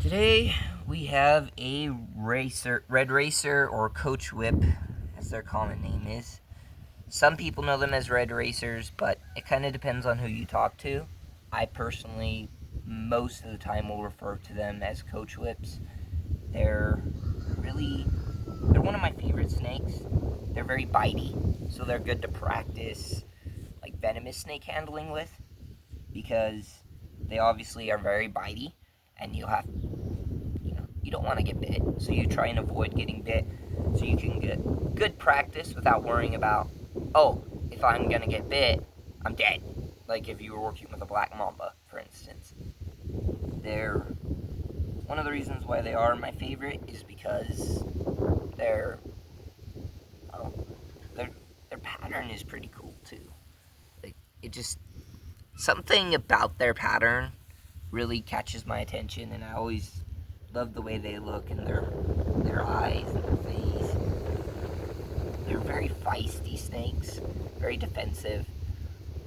Today we have a red racer, or coach whip, as their common name is. Some people know them as red racers, but it kind of depends on who you talk to. I personally, most of the time, will refer to them as coach whips. They're really, they're one of my favorite snakes. They're very bitey, so they're good to practice like venomous snake handling with, because they obviously are very bitey, and you don't want to get bit, so you try and avoid getting bit so you can get good practice without worrying about, oh, if I'm gonna get bit, I'm dead. Like if you were working with a black mamba, for instance. They're one of the reasons why they are my favorite is because their oh, their their pattern is pretty cool too. Like it just something about their pattern really catches my attention, and I always love the way they look and their eyes and their face. They're very feisty snakes, very defensive.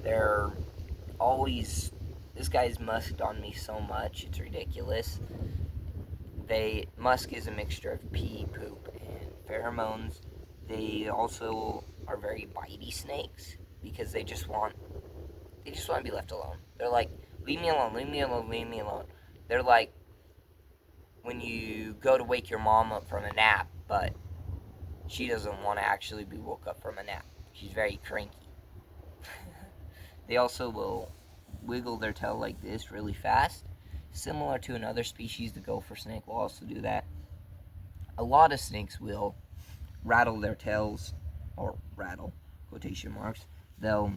They're always this guy's musked on me so much, it's ridiculous. Musk is a mixture of pee, poop, and pheromones. They also are very bitey snakes because they just want to be left alone. They're like, leave me alone, leave me alone, leave me alone. They're like when you go to wake your mom up from a nap, but she doesn't want to actually be woke up from a nap. She's very cranky. They also will wiggle their tail like this really fast. Similar to another species, the gopher snake will also do that. A lot of snakes will rattle their tails, or rattle, quotation marks. They'll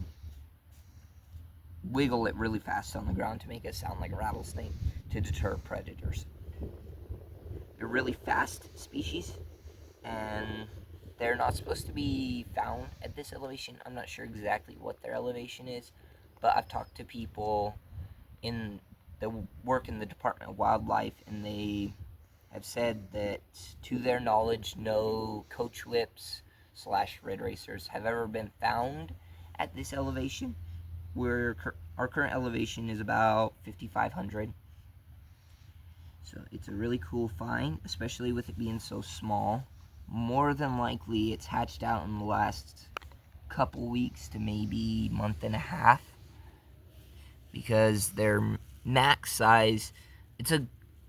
wiggle it really fast on the ground to make it sound like a rattlesnake to deter predators. They're really fast species, and they're not supposed to be found at this elevation. I'm not sure exactly what their elevation is, but I've talked to people in that work in the Department of Wildlife, and they have said that, to their knowledge, no coach whips / red racers have ever been found at this elevation. Our current elevation is about 5,500. So it's a really cool find, especially with it being so small. More than likely, it's hatched out in the last couple weeks to maybe month and a half, because their max size,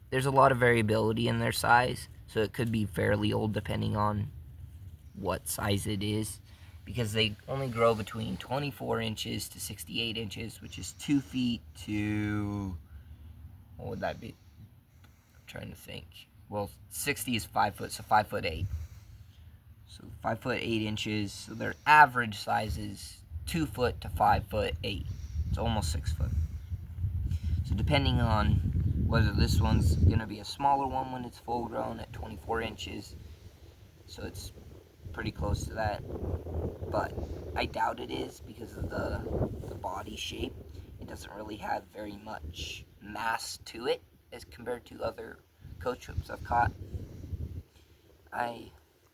there's a lot of variability in their size, so it could be fairly old depending on what size it is, because they only grow between 24 inches to 68 inches, which is 2 feet to, what would that be? I'm trying to think. Well, 60 is 5 foot, so 5'8". So 5'8". So their average size is 2 foot to 5'8". It's almost 6 foot. So depending on whether this one's gonna be a smaller one when it's full grown at 24 inches, so it's pretty close to that, but I doubt it is because of the body shape. It doesn't really have very much mass to it as compared to other coach whips I've caught. I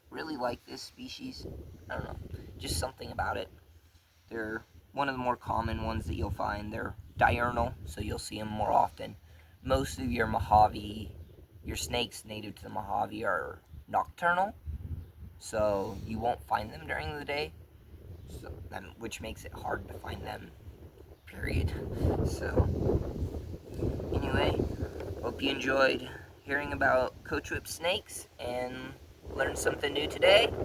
really like this species. I don't know, just something about it. They're one of the more common ones that you'll find. They're diurnal, so you'll see them more often. Most of your Mojave, your snakes native to the Mojave, are nocturnal, so you won't find them during the day, which makes it hard to find them, period. So, anyway, hope you enjoyed hearing about coach whip snakes and learned something new today.